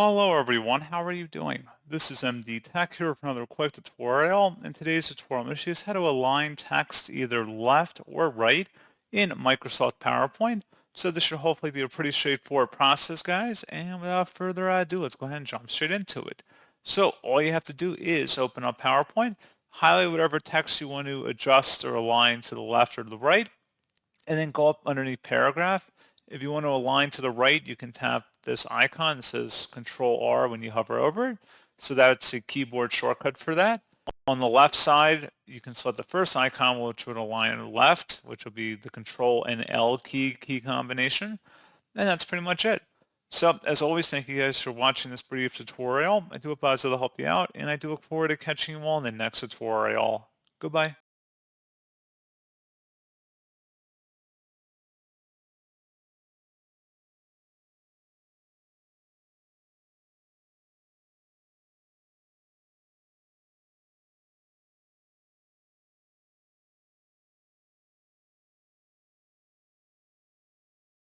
Hello everyone, how are you doing? This is MD Tech here for another quick tutorial. In today's tutorial, I'm going to show you how to align text either left or right in Microsoft PowerPoint. So this should hopefully be a pretty straightforward process, guys. And without further ado, let's go ahead and jump straight into it. So all you have to do is open up PowerPoint, highlight whatever text you want to adjust or align to the left or the right, and then go up underneath paragraph. If you want to align to the right, you can tap this icon that says Control R when you hover over it. So that's a keyboard shortcut for that. On the left side, you can select the first icon, which would align left, which will be the Control and L key combination. And that's pretty much it. So as always, thank you guys for watching this brief tutorial. I do hope I was able to help you out, and I do look forward to catching you all in the next tutorial. Goodbye.